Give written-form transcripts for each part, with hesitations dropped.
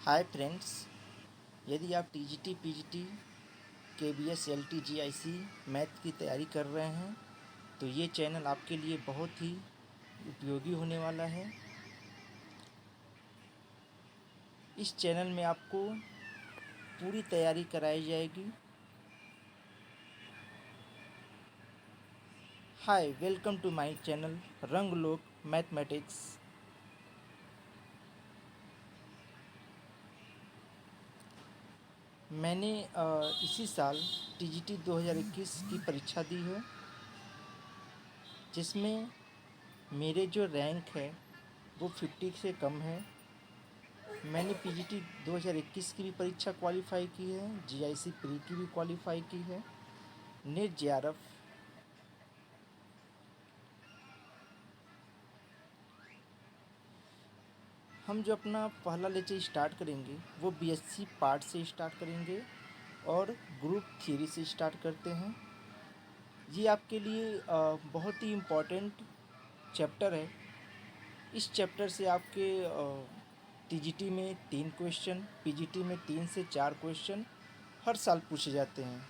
Hi friends, यदि आप TGT, PGT, KBS, LT, GIC math की तैयारी कर रहे हैं तो ये चैनल आपके लिए बहुत ही उपयोगी होने वाला है। इस चैनल में आपको पूरी तैयारी कराई जाएगी। Hi, welcome to my channel Ranglok mathematics. मैंने इसी साल टीजीटी 2021 की परीक्षा दी है, जिसमें मेरे जो रैंक है वो 50 से कम है। मैंने पीजीटी 2021 की भी परीक्षा क्वालिफ़ाई की है, जीआईसी प्री की भी क्वालिफ़ाई की है, नेट जेआरएफ। हम जो अपना पहला लेक्चर स्टार्ट करेंगे वो बीएससी पार्ट से स्टार्ट करेंगे और ग्रुप थ्योरी से स्टार्ट करते हैं। ये आपके लिए बहुत ही इम्पोर्टेंट चैप्टर है। इस चैप्टर से आपके टीजीटी में 3 क्वेश्चन, पीजीटी में 3 से 4 क्वेश्चन हर साल पूछे जाते हैं।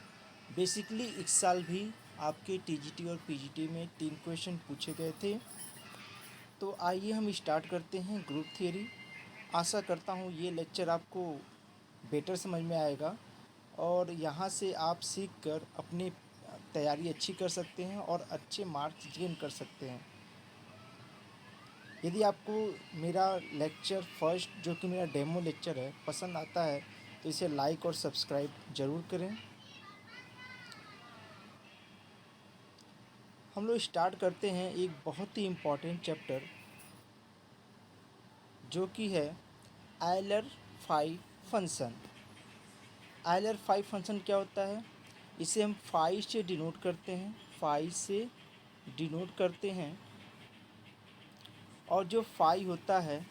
बेसिकली इस साल भी आपके टीजीटी और पीजीटी में 3 क्वेश्चन पूछे गए थे। तो आइए हम स्टार्ट करते हैं ग्रुप थियरी। आशा करता हूँ ये लेक्चर आपको बेटर समझ में आएगा और यहाँ से आप सीख कर अपनी तैयारी अच्छी कर सकते हैं और अच्छे मार्क्स गेन कर सकते हैं। यदि आपको मेरा लेक्चर फर्स्ट, जो कि मेरा डेमो लेक्चर है, पसंद आता है तो इसे लाइक और सब्सक्राइब ज़रूर करें। हम लोग स्टार्ट करते हैं एक बहुत ही इम्पॉर्टेंट चैप्टर, जो कि है Euler phi function. Euler phi function क्या होता है? इसे हम फाई से डिनोट करते हैं, फाई से डिनोट करते हैं। और जो फाई होता है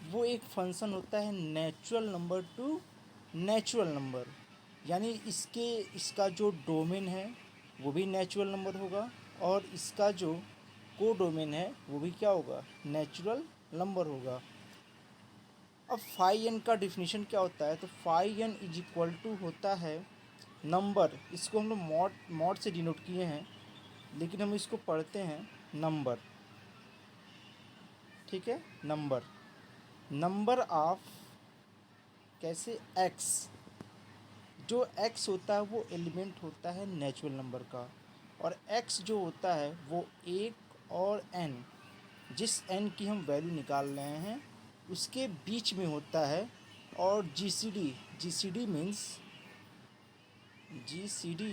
वो एक फंक्शन होता है natural number to natural number, यानी इसका जो डोमेन है वो भी नेचुरल नंबर होगा और इसका जो को डोमेन है वो भी क्या होगा? नेचुरल नंबर होगा। अब फाई एन का डिफिनीशन क्या होता है? तो phi n is equal to होता है नंबर। इसको हम लोग मॉड से डिनोट किए हैं, लेकिन हम इसको पढ़ते हैं नंबर। ठीक है, नंबर ऑफ कैसे? एक्स। जो एक्स होता है वो एलिमेंट होता है नेचुरल नंबर का, और एक्स जो होता है वो एक और एन, जिस एन की हम वैल्यू निकाल रहे हैं उसके बीच में होता है। और जीसीडी मीन्स, जीसीडी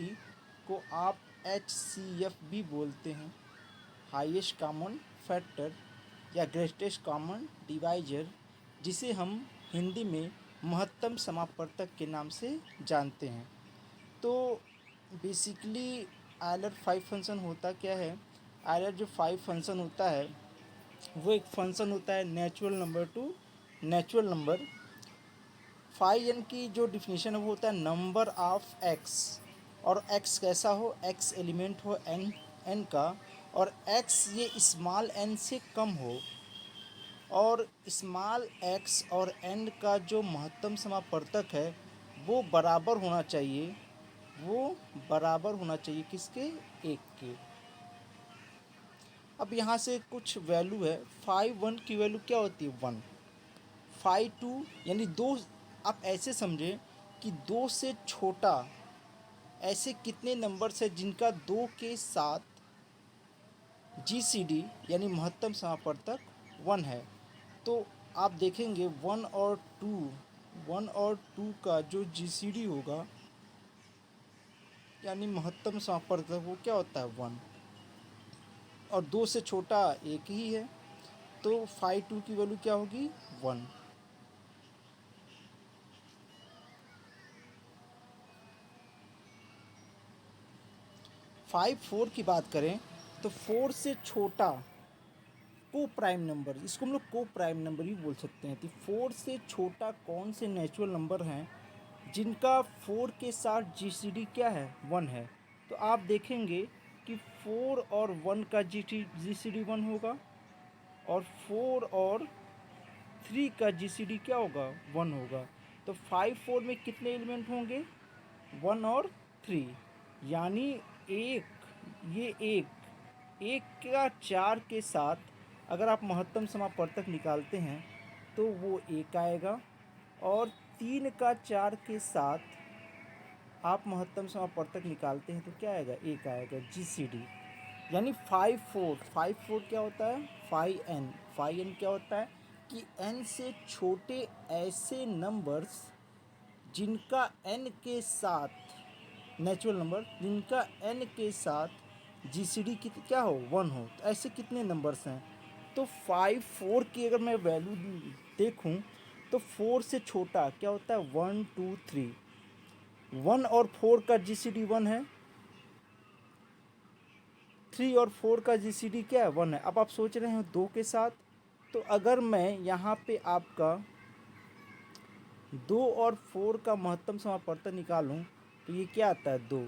को आप एचसीएफ भी बोलते हैं, हाईएस्ट कॉमन फैक्टर या ग्रेटेस्ट कॉमन डिवाइजर, जिसे हम हिंदी में महत्तम समापवर्तक के नाम से जानते हैं। तो बेसिकली आयलर फाइव फंक्शन होता क्या है? आयलर जो फाइव फंक्शन होता है वो एक फंक्शन होता है natural number to natural number. Phi n की जो डिफिनीशन है वो होता है नंबर ऑफ एक्स, और एक्स कैसा हो? एक्स एलिमेंट हो एन का, और एक्स ये स्मॉल एन से कम हो, और स्मॉल एक्स और एन का जो महत्तम समापवर्तक है वो बराबर होना चाहिए। वो बराबर होना चाहिए किसके? एक के। अब यहाँ से कुछ वैल्यू है। फाइव वन की वैल्यू क्या होती है? वन। फाइव टू यानी दो। आप ऐसे समझें कि दो से छोटा ऐसे कितने नंबर्स है जिनका दो के साथ जीसीडी यानी महत्तम समापवर्तक वन है? तो आप देखेंगे वन और टू का जो जीसीडी होगा यानी महत्तम समापवर्तक वो क्या होता है? वन। और दो से छोटा एक ही है, तो फाइव टू की वैल्यू क्या होगी? वन। फाइव फोर की बात करें तो फोर से छोटा को प्राइम नंबर, इसको हम लोग को प्राइम नंबर ही बोल सकते हैं। तो फोर से छोटा कौन से नेचुरल नंबर हैं जिनका फोर के साथ जीसीडी क्या है? वन है? तो आप देखेंगे कि फोर और वन का जीसीडी वन होगा, और फोर और थ्री का जीसीडी क्या होगा? वन होगा। तो 5 4 में कितने एलिमेंट होंगे? 1 और 3, यानी एक, ये एक का 4 के साथ अगर आप महत्तम समापवर्तक निकालते हैं तो वो 1 आएगा, और 3 का 4 के साथ आप महत्तम समापवर्तक निकालते हैं तो क्या आएगा? 1 आएगा, GCD। यानी 5 4 क्या होता है? 5n क्या होता है कि n से छोटे ऐसे नंबर्स जिनका n के साथ, नेचुरल नंबर जिनका n के साथ GCD की क्या हो? 1 हो। तो ऐसे कितने नंबर्स हैं? तो 5 4 की अगर मैं वैल्यू देखूं तो 4 से छोटा क्या होता है? 1 2 3। 1 और 4 का GCD 1 है, 3 और 4 का GCD क्या है? 1 है। अब आप सोच रहे हो 2 के साथ, तो अगर मैं यहाँ पे आपका 2 और 4 का महत्तम समापवर्तन निकालूं तो ये क्या आता है? 2।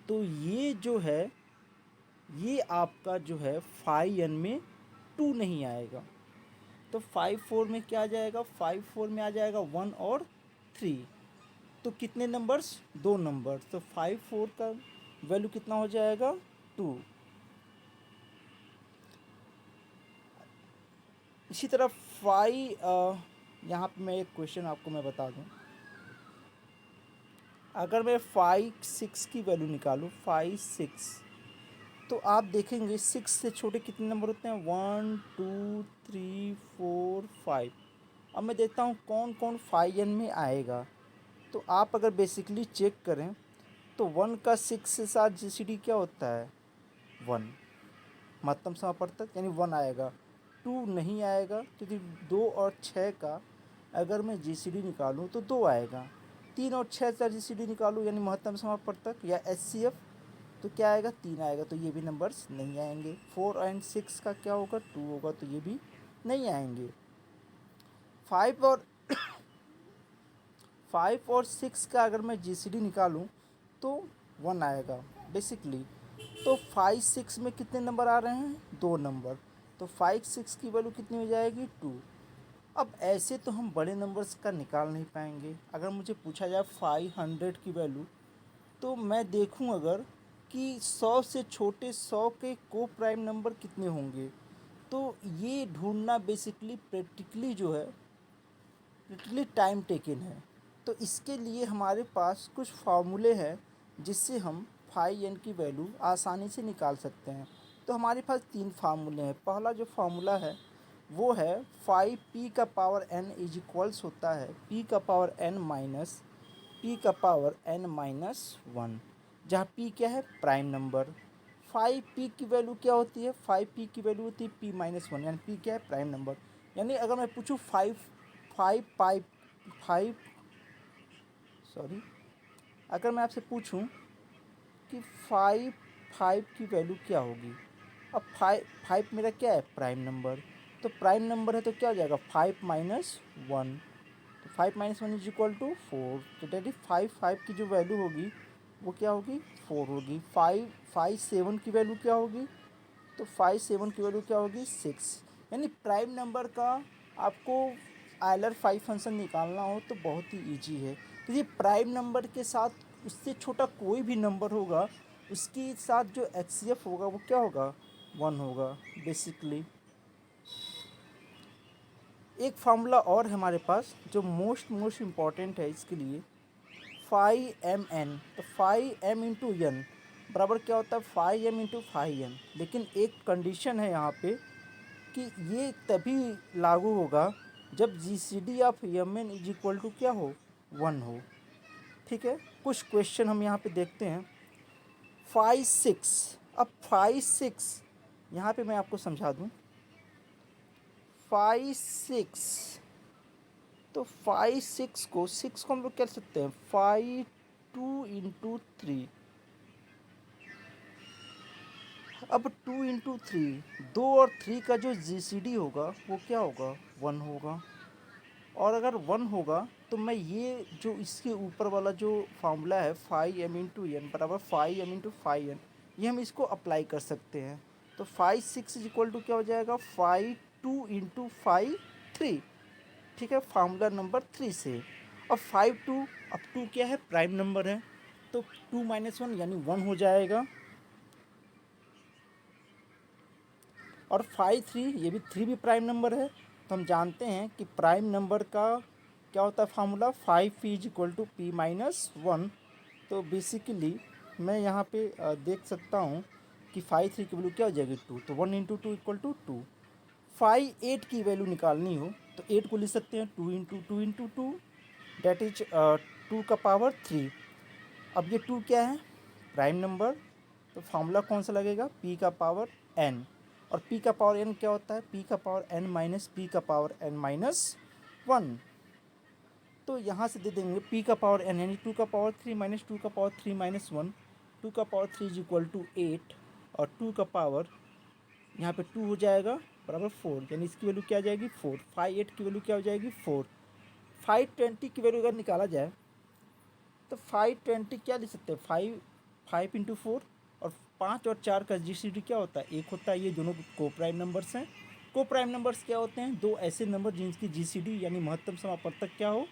तो ये जो है, ये आपका जो है 5n में 2 नहीं आएगा। तो 5 4 में क्या आ जाएगा? 5 4 में आ जाएगा 1 और 3। तो कितने नंबर्स? 2 नंबर। तो 5 4 का वैल्यू कितना हो जाएगा? 2। इसी तरह 5, यहाँ पे मैं एक क्वेश्चन आपको मैं बता दूँ। अगर मैं 5 6 की वैल्यू निकालूँ, 5 6, तो आप देखेंगे 6 से छोटे कितने नंबर होते हैं? 1 2 3 4 5। अब मैं देखता हूँ कौन कौन 5n में आएगा। तो आप अगर बेसिकली चेक करें तो 1 का 6 से साथ GCD क्या होता है? 1, महत्तम समापवर्तक, यानी 1 आएगा। 2 नहीं आएगा क्योंकि 2 और 6 का अगर मैं GCD निकालूं तो 2 आएगा। 3 और 6 का GCD निकालूं यानी महत्तम समापवर्तक या HCF, तो क्या आएगा? 3 आएगा। तो ये भी नंबर्स नहीं आएंगे। 4 और 6 का क्या होगा? 2 होगा, तो ये भी नहीं आएंगे। 5 और 6 का अगर मैं GCD निकालूं तो 1 आएगा बेसिकली। तो 5 6 में कितने नंबर आ रहे हैं? 2 नंबर। तो 5 6 की वैल्यू कितनी हो जाएगी? 2। अब ऐसे तो हम बड़े नंबर्स का निकाल नहीं पाएंगे। अगर मुझे पूछा जाए 500 की वैल्यू, तो मैं देखूं अगर कि 100 से छोटे 100 के को प्राइम नंबर कितने होंगे, तो ये ढूंढना बेसिकली प्रैक्टिकली जो है लिटरली टाइम टेकिंग है। तो इसके लिए हमारे पास कुछ फार्मूले हैं जिससे हम 5n की वैल्यू आसानी से निकाल सकते हैं। तो हमारे पास 3 फार्मूले हैं। पहला जो फार्मूला है वो है 5p का पावर n इज इक्वल्स होता है p का पावर n माइनस p का पावर n माइनस 1, जहाँ p क्या है? Prime number. 5p की वैल्यू क्या होती है? 5p की वैल्यू होती है p माइनस 1, यानी p क्या है? Prime number. यानी अगर मैं पूछूँ five five five five sorry अगर मैं आपसे पूछूं कि 5 की वैल्यू क्या होगी, अब 5 मेरा क्या है? Prime number. तो प्राइम नंबर है तो क्या हो जाएगा? 5 माइनस 1। तो 5 माइनस 1 इज इक्वल टू 4। तो डैडी 5 की जो वैल्यू होगी वो क्या होगी? 4 होगी। 5 7 की वैल्यू क्या होगी? तो 5 7 की वैल्यू क्या होगी? 6। यानी प्राइम नंबर का आपको आयलर 5 फंक्शन निकालना हो तो बहुत ही ईजी है। तो ये प्राइम नंबर के साथ उससे छोटा कोई भी नंबर होगा उसके साथ जो HCF होगा वो क्या होगा? 1 होगा बेसिकली। एक फार्मूला और है हमारे पास जो मोस्ट इम्पॉर्टेंट है इसके लिए, 5mn। तो 5m इंटू एन बराबर क्या होता है? 5m into 5n। लेकिन एक कंडीशन है यहाँ पे कि ये तभी लागू होगा जब GCD of mn is equal to क्या हो? 1 हो। ठीक है, कुछ क्वेश्चन हम यहाँ पे देखते हैं। 5 6, अब 5 6 यहाँ पे मैं आपको समझा दूँ। 5 6, तो 5 6 को हम लोग कर सकते हैं 5 2 इंटू 3। अब 2 इंटू 3, 2 और 3 का जो GCD होगा वो क्या होगा? 1 होगा। और अगर 1 होगा तो मैं ये जो इसके ऊपर वाला जो फार्मूला है 5m इंटू एन बराबर 5m इंटू 5n, ये हम इसको अप्लाई कर सकते हैं। तो 5 6 इज इक्वल टू क्या हो जाएगा? 5 2 इंटू 5 3। ठीक है, फार्मूला नंबर 3 से। अब 5 टू, अब 2 क्या है, प्राइम नंबर है, तो 2 माइनस 1 यानी 1 हो जाएगा। और 5 3, ये भी 3 भी प्राइम नंबर है, तो हम जानते हैं कि प्राइम नंबर का क्या होता है formula, 5 is equal to p minus 1। तो बेसिकली मैं यहाँ पे देख सकता हूँ कि 5 3 की वैल्यू क्या हो जाएगी 2, तो 1 इंटू टू इक्वल टू 2। 5 8 की वैल्यू निकालनी हो तो 8 को लिख सकते हैं 2 into two into two, that is 2 का पावर 3। अब ये 2 क्या है, प्राइम नंबर, तो फार्मूला कौन सा लगेगा, p का पावर n। और p का पावर n क्या होता है, p का पावर n माइनस p का पावर n माइनस 1। तो यहाँ से दे देंगे p का पावर n यानी 2 का पावर 3 माइनस 2 का पावर 3 माइनस 1, 2 का पावर 3 इज इक्वल टू 8, और 2 का पावर यहाँ पे 2 हो जाएगा बराबर 4, यानी इसकी वैल्यू क्या आ जाएगी 4। 5 8 की वैल्यू क्या हो जाएगी 4। 520 की वैल्यू अगर निकाला जाए तो 520 क्या लिख सकते हैं, 5 इंटू 4, और 5 और 4 का जीसीडी क्या होता है, एक होता है। ये दोनों को प्राइम नंबर्स हैं। को प्राइम नंबर्स क्या होते हैं, दो ऐसे नंबर जिनकी जीसीडी यानी महत्तम समापवर्तक क्या हो,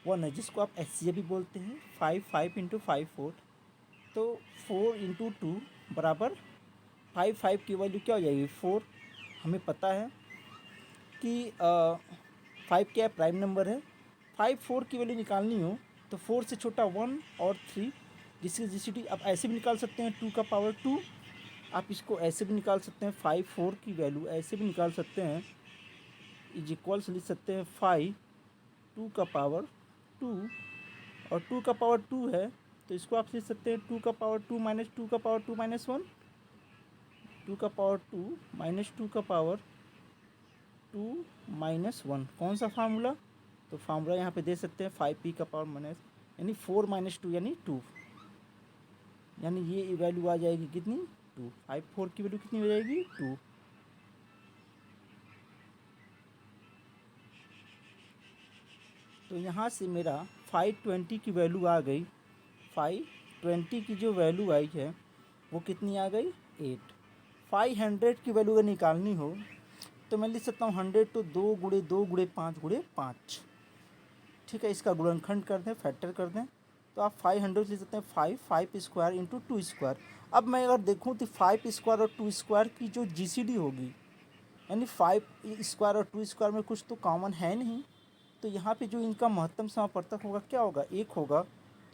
1 है, जिसको आप एचसीएफ भी बोलते हैं। 5 इंटू 5 4, तो 4 इंटू 2 बराबर 5 की वैल्यू क्या हो जाएगी 4। हमें पता है कि 5 क्या है, प्राइम नंबर है। 5 4 की वैल्यू निकालनी हो तो 4 से छोटा 1 और 3, जिसकी जीसीडी आप ऐसे भी निकाल सकते हैं 2 का पावर 2। आप इसको ऐसे भी निकाल सकते हैं, 5 4 की वैल्यू ऐसे भी निकाल सकते हैं, इज इक्वल्स लिख सकते हैं 5 2 का पावर 2, और 2 का पावर 2 है तो इसको आप लिख सकते हैं 2 का पावर 2 माइनस 2 का पावर 2 माइनस 1, 2 का पावर 2 माइनस 2 का पावर 2 माइनस 1। कौन सा फार्मूला, तो फार्मूला यहाँ पे दे सकते हैं 5p का पावर माइनस यानी 4 माइनस 2 यानी 2, यानी ये वैल्यू आ जाएगी कितनी 2। 5 4 की वैल्यू कितनी हो जाएगी 2। तो यहाँ से मेरा 520 की वैल्यू आ गई, 520 की जो वैल्यू आई है वो कितनी आ गई 8। 500 की वैल्यू अगर निकालनी हो तो मैं लिख सकता हूँ 100 तो 2 गुणे 2 गुणे 5 गुणे 5, ठीक है। इसका गुणनखंड कर दें, फैक्टर कर दें, तो आप 500 लिख सकते हैं 5 स्क्वायर इंटू 2 स्क्वायर। अब मैं अगर देखूँ तो 5 स्क्वायर और 2 स्क्वायर की जो जीसीडी होगी, यानी 5 स्क्वायर और 2 स्क्वायर में कुछ तो कॉमन है नहीं, तो यहाँ पे जो इनका महत्तम समापवर्तक होगा क्या होगा, एक होगा।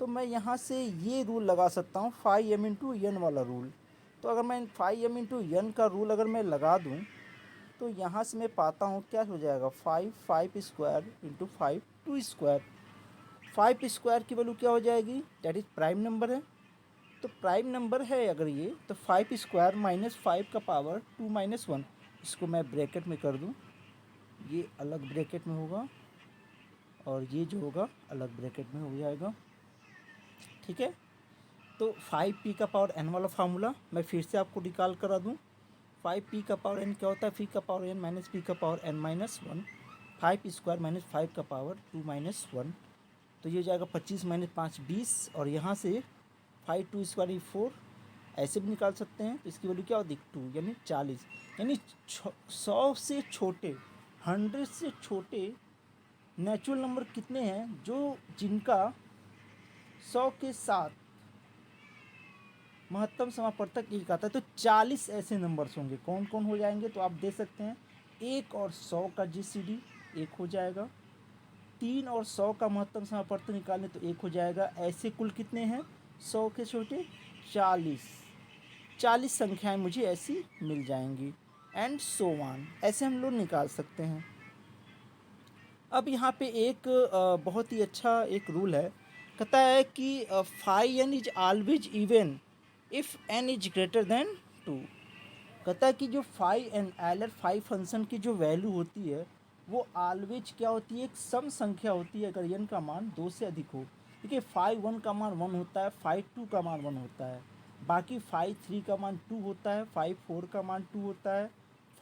तो मैं यहाँ से ये रूल लगा सकता हूँ 5m इंटू एन वाला रूल। तो अगर मैं 5m इंटू एन का रूल अगर मैं लगा दूँ तो यहाँ से मैं पाता हूँ क्या हो जाएगा 5 स्क्वायर इंटू 5 2 स्क्वायर। 5 स्क्वायर की वैल्यू क्या हो जाएगी, डेट इज प्राइम नंबर है, तो प्राइम नंबर है अगर ये, तो 5 स्क्वायर माइनस 5 का पावर 2 माइनस 1, इसको मैं ब्रैकेट में कर दूँ, ये अलग ब्रैकेट में होगा और ये जो होगा अलग ब्रैकेट में हो जाएगा, ठीक है। तो 5p का पावर n वाला फार्मूला मैं फिर से आपको निकाल करा दूँ। 5p का पावर n क्या होता है, p का पावर n माइनस p का power n minus 1, 5 square minus 5 का पावर 2 माइनस 1, तो ये हो जाएगा 25 माइनस 5 20, और यहाँ से 5 2 स्क्वायर 4 ऐसे भी निकाल सकते हैं, तो इसकी वैल्यू क्या होगी 2 यानी 40, यानी 100 से छोटे 100 से छोटे नेचुरल नंबर कितने हैं जो जिनका 100 के साथ महत्तम समापवर्तक एक आता है, तो 40 ऐसे नंबर्स होंगे। कौन कौन हो जाएंगे, तो आप दे सकते हैं 1 और 100 का जीसीडी 1 हो जाएगा, 3 और 100 का महत्तम समापवर्तक निकालें तो 1 हो जाएगा। ऐसे कुल कितने हैं 100 के छोटे 40 संख्याएं मुझे ऐसी मिल जाएंगी, एंड सो ऑन, ऐसे हम लोग निकाल सकते हैं। अब यहाँ पे एक बहुत ही अच्छा एक रूल है, कहता है कि phi n is always even if n is greater than 2। कहता है कि जो phi n Euler phi function की जो वैल्यू होती है वो ऑलवेज क्या होती है, एक सम संख्या होती है अगर एन का मान 2 से अधिक हो। देखिए फाई 1 का मान 1 होता है, फाई 2 का मान 1 होता है, बाकी फाई 3 का मान 2 होता है, फाई 4 का मान 2 होता है,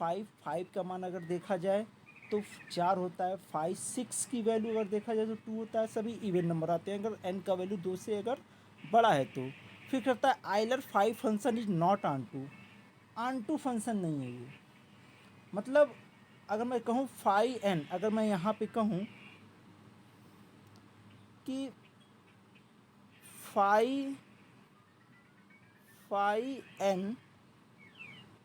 फाई 5 का मान अगर देखा जाए तो 4 होता है, 5 6 की वैल्यू अगर देखा जाए तो 2 होता है। सभी इवन नंबर आते हैं अगर n का वैल्यू 2 से अगर बड़ा है तो। फिर करता है Euler 5 function is not onto function नहीं है ये, मतलब अगर मैं कहूँ फाई एन, अगर मैं यहाँ पे कहूँ कि phi n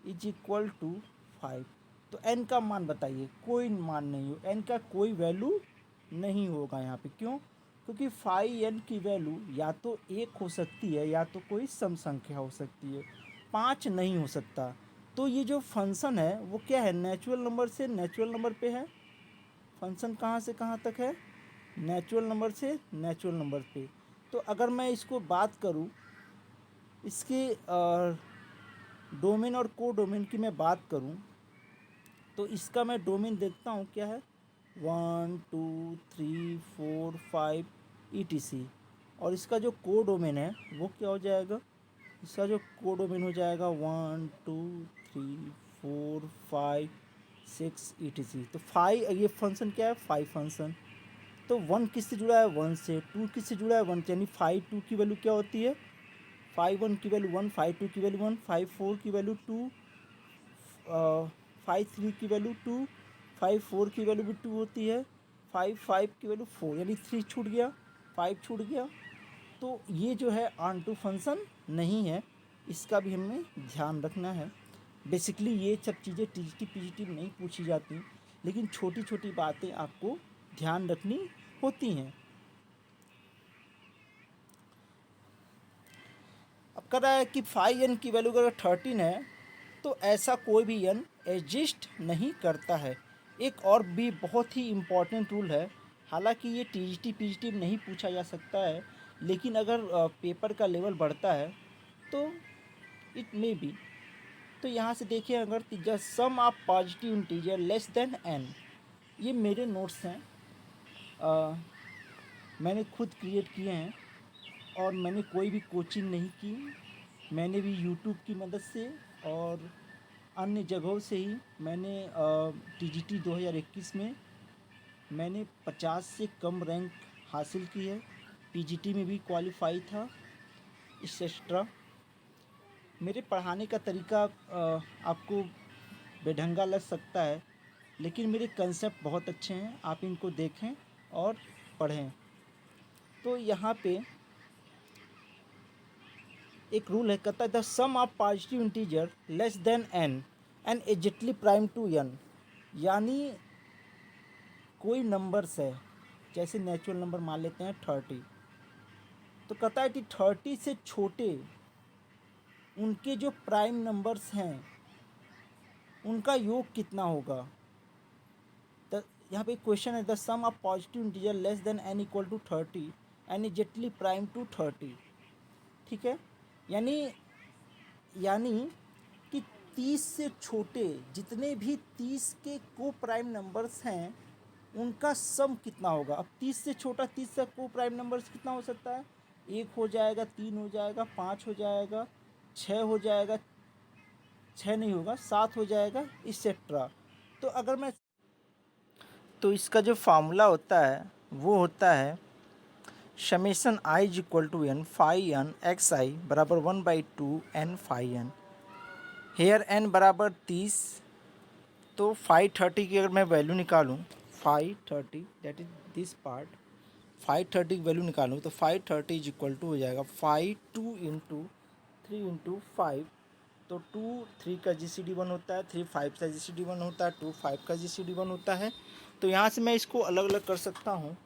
is equal to 5। तो n का मान बताइए, कोई मान नहीं हो, n का कोई वैल्यू नहीं होगा यहाँ पे। क्यों? क्योंकि फाई n की वैल्यू या तो 1 हो सकती है या तो कोई सम संख्या हो सकती है, 5 नहीं हो सकता। तो ये जो फंक्शन है वो क्या है, नेचुरल नंबर से नेचुरल नंबर पे है। फंक्शन कहाँ से कहाँ तक है, नेचुरल नंबर से नेचुरल नंबर पे। तो अगर मैं इसको बात करूँ, इसके डोमेन और को डोमेन की मैं बात करूँ, तो इसका मैं डोमेन देखता हूँ क्या है, 1 2 3 4 5 ETC। और इसका जो को डोमेन है वो क्या हो जाएगा, इसका जो को डोमेन हो जाएगा 1 2 3 4 5 6 ETC। तो 5, ये फंक्शन क्या है, 5 फंक्शन। तो 1 किससे जुड़ा है, 1 से। 2 किससे जुड़ा है, 1 से। यानी 5 2 की वैल्यू क्या होती है, 5 1 की वैल्यू 1, 5 2 की वैल्यू 1, 5 4 की वैल्यू 2, 5 3 की वैल्यू 2, 5 4 की वैल्यू भी 2 होती है, 5 5 की वैल्यू 4, यानी 3 छूट गया, 5 छूट गया। तो ये जो है ऑन टू फंक्शन नहीं है, इसका भी हमें ध्यान रखना है। बेसिकली ये सब चीज़ें टीजीटी पीजीटी नहीं पूछी जाती, लेकिन छोटी छोटी बातें आपको ध्यान रखनी होती हैं। अब कह रहा है कि 5n की वैल्यू अगर 13 है तो ऐसा कोई भी n एग्जिस्ट नहीं करता है। एक और भी बहुत ही इम्पॉर्टेंट रूल है, हालांकि ये टीजीटी पीजीटी में नहीं पूछा जा सकता है, लेकिन अगर पेपर का लेवल बढ़ता है तो इट मे बी। तो यहाँ से देखिए, अगर the sum of positive integer less than n, ये मेरे नोट्स हैं, मैंने खुद क्रिएट किए हैं और मैंने कोई भी कोचिंग नहीं की। मैंने भी यूट्यूब की मदद से और अन्य जगहों से ही मैंने टीजीटी 2021 में मैंने 50 से कम रैंक हासिल की है, पीजीटी में भी क्वालिफाई था, एक्सेट्रा। मेरे पढ़ाने का तरीका आपको बेढंगा लग सकता है, लेकिन मेरे कंसेप्ट बहुत अच्छे हैं, आप इनको देखें और पढ़ें। तो यहाँ पे एक रूल है, कहता है the sum of positive integer less than n and exactly prime to n। यानी कोई नंबर्स है, जैसे नेचुरल नंबर मान लेते हैं 30, तो कहता है कि 30 से छोटे उनके जो प्राइम नंबर्स हैं उनका योग कितना होगा। तो यहाँ पे क्वेश्चन है the sum of positive integer less than n equal to 30 and exactly prime to 30। ठीक है, यानी कि 30 से छोटे जितने भी 30 के को प्राइम नंबर्स हैं उनका सम कितना होगा। अब 30 से छोटा 30 का को प्राइम नंबर्स कितना हो सकता है, 1 हो जाएगा, 3 हो जाएगा, 5 हो जाएगा, 6 हो जाएगा, 6 नहीं होगा, 7 हो जाएगा, एक्सेट्रा। तो अगर मैं, तो इसका जो फार्मूला होता है वो होता है summation i is equal to n phi n x i बराबर 1/2 n phi n। Here n बराबर 30, तो 530 की अगर मैं वैल्यू निकालूँ, 530 दैट इज दिस पार्ट, 530 की वैल्यू निकालूँ तो 530 इज इक्वल टू हो जाएगा 5 2 इंटू 3 इंटू 5। तो 2 3 का GCD 1 होता है, 3 5 का GCD 1 होता है, 2 5 का GCD 1 होता है। तो यहाँ से मैं इसको अलग अलग कर सकता हूँ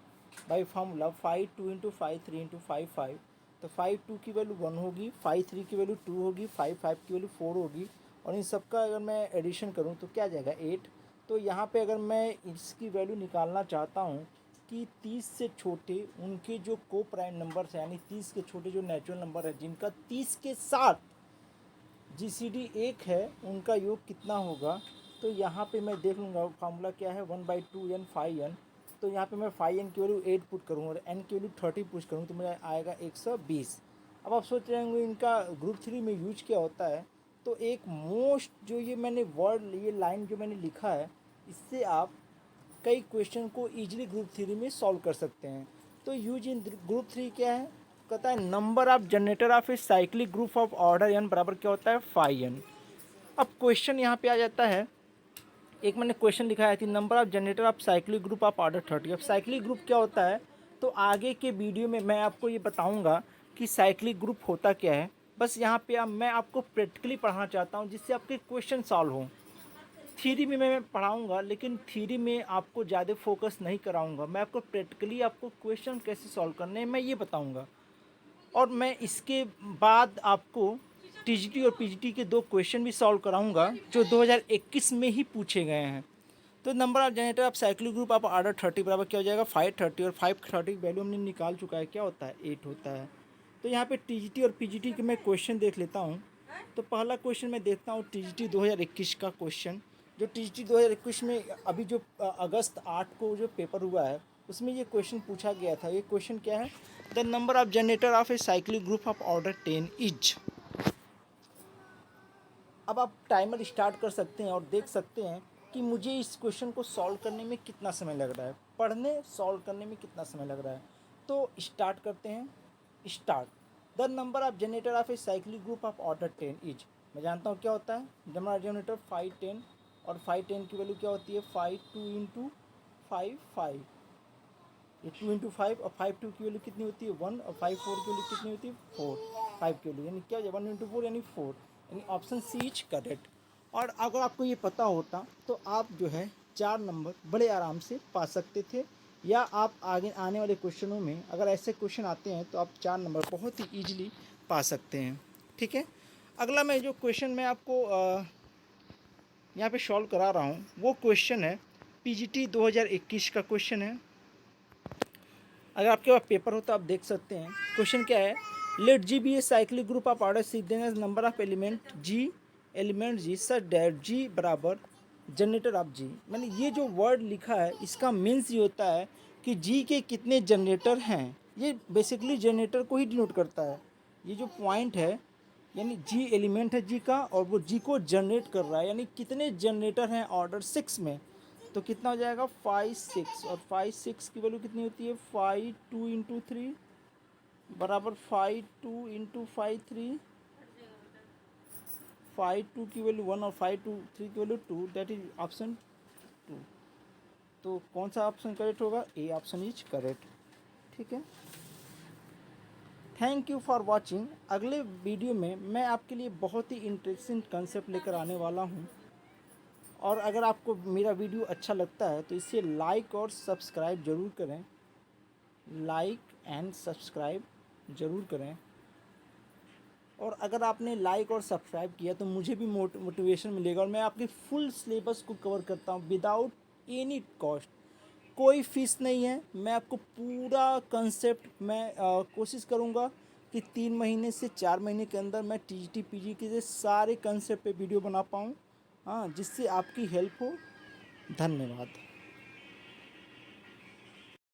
बाई फार्मूला 5 2 इंटू 5 3 इंटू 5 5। तो 5 2 की वैल्यू 1 होगी, 5 3 की वैल्यू 2 होगी, 5 5 की वैल्यू 4 होगी, और इन सब का अगर मैं एडिशन करूँ तो क्या आ जाएगा 8। तो यहाँ पे अगर मैं इसकी वैल्यू निकालना चाहता हूँ कि 30 से छोटे उनके जो को प्राइम नंबर्स हैं, यानी 30 के छोटे जो नेचुरल नंबर है जिनका 30 के साथ GCD 1 है, उनका योग कितना होगा। तो यहाँ पे मैं देख लूँगा फार्मूला क्या है, 1/2 n फाई n। तो यहाँ पे मैं फाई n की वैल्यू 8 पुट करूँ और n की वैल्यू 30 पुट करूँ तो मेरा आएगा 120। अब आप सोच रहे होंगे इनका ग्रुप 3 में यूज क्या होता है। तो एक मोस्ट जो ये मैंने वर्ड, ये लाइन जो मैंने लिखा है, इससे आप कई क्वेश्चन को ईजिली ग्रुप 3 में सॉल्व कर सकते हैं। तो यूज इन ग्रुप 3 क्या है, कहता है number of generator off A cyclic group of order n बराबर क्या होता है, फाई n। अब क्वेश्चन यहाँ पे आ जाता है, एक मैंने क्वेश्चन लिखा है कि number of generator off cyclic group of order 30। अब साइक्लिक ग्रुप क्या होता है, तो आगे के वीडियो में मैं आपको ये बताऊंगा कि साइक्लिक ग्रुप होता क्या है। बस यहाँ पे अब मैं आपको प्रैक्टिकली पढ़ाना चाहता हूँ जिससे आपके क्वेश्चन सॉल्व हों। थ्योरी में मैं पढ़ाऊँगा, लेकिन थ्योरी में आपको ज़्यादा फोकस नहीं कराऊँगा। मैं आपको प्रैक्टिकली आपको क्वेश्चन कैसे सॉल्व करने हैं मैं ये बताऊँगा। और मैं इसके बाद आपको टीजीटी और पीजीटी के 2 क्वेश्चन भी सॉल्व कराऊँगा जो 2021 में ही पूछे गए हैं। तो number of generator off cyclic group of order 30 बराबर क्या हो जाएगा 530, और 530 वैल्यू हमने निकाल चुका है, क्या होता है 8 होता है। तो यहाँ पे टीजीटी और पीजीटी के मैं क्वेश्चन देख लेता हूँ। तो पहला क्वेश्चन मैं देखता हूँ टीजीटी 2021 का क्वेश्चन। जो टीजीटी 2021 में अभी जो अगस्त 8 को जो पेपर हुआ है उसमें ये क्वेश्चन पूछा गया था। ये क्वेश्चन क्या है, the number of generator off A cyclic group of order 10 is. अब आप टाइमर स्टार्ट कर सकते हैं और देख सकते हैं कि मुझे इस क्वेश्चन को सॉल्व करने में कितना समय लग रहा है, पढ़ने सॉल्व करने में कितना समय लग रहा है। तो स्टार्ट करते हैं। Start. The number of generator off A cyclic group of order 10 is. मैं जानता हूँ क्या होता है, नंबर ऑफ जनरेटर 5 10, और 5 10 की वैल्यू क्या होती है 5 2 इंटू 5 5। ये 2 इंटू 5 और 5 2 की वैल्यू कितनी होती है 1, और 5 4 की वैल्यू कितनी होती है 4। 5 की वैल्यू यानी क्या हो जाए 1 इंटू 4 यानी 4, यानी ऑप्शन सी इज करेक्ट। और अगर आपको ये पता होता तो आप जो है 4 नंबर बड़े आराम से पा सकते थे, या आप आगे आने वाले क्वेश्चनों में अगर ऐसे क्वेश्चन आते हैं तो आप 4 नंबर बहुत ही ईजिली पा सकते हैं। ठीक है, अगला मैं जो क्वेश्चन मैं आपको यहाँ पे सॉल्व करा रहा हूँ वो क्वेश्चन है पीजीटी 2021 का क्वेश्चन है। अगर आपके पास पेपर हो तो आप देख सकते हैं। क्वेश्चन क्या है, let G be a cyclic group of order C then as number of element G such that G बराबर जनरेटर ऑफ जी। मैंने ये जो वर्ड लिखा है इसका मीन्स ये होता है कि जी के कितने जनरेटर हैं। ये बेसिकली जनरेटर को ही डिनोट करता है। ये जो पॉइंट है यानी जी एलिमेंट है जी का, और वो जी को जनरेट कर रहा है, यानी कितने जनरेटर हैं ऑर्डर 6 में। तो कितना हो जाएगा 5 6, और 5 6 की वैल्यू कितनी होती है 5 2 इंटू 3 बराबर 5 2 इंटू 5 3। 5 2 की वैल्यू 1 और 5 2 3 की वैल्यू 2, दैट इज ऑप्शन 2। तो कौन सा ऑप्शन करेक्ट होगा, ए ऑप्शन इज करेक्ट। ठीक है, थैंक यू फॉर वॉचिंग। अगले वीडियो में मैं आपके लिए बहुत ही इंटरेस्टिंग कंसेप्ट लेकर आने वाला हूँ। और अगर आपको मेरा वीडियो अच्छा लगता है तो इसे लाइक और सब्सक्राइब ज़रूर करें। लाइक एंड सब्सक्राइब ज़रूर करें। और अगर आपने लाइक और सब्सक्राइब किया तो मुझे भी मोटिवेशन मिलेगा, और मैं आपके फुल सिलेबस को कवर करता हूँ विदाउट एनी कॉस्ट। कोई फ़ीस नहीं है। मैं आपको पूरा कंसेप्ट मैं कोशिश करूँगा कि 3 महीने से 4 महीने के अंदर मैं टीजीटी पीजी के सारे कंसेप्ट पे वीडियो बना पाऊँ, हाँ, जिससे आपकी हेल्प हो। धन्यवाद।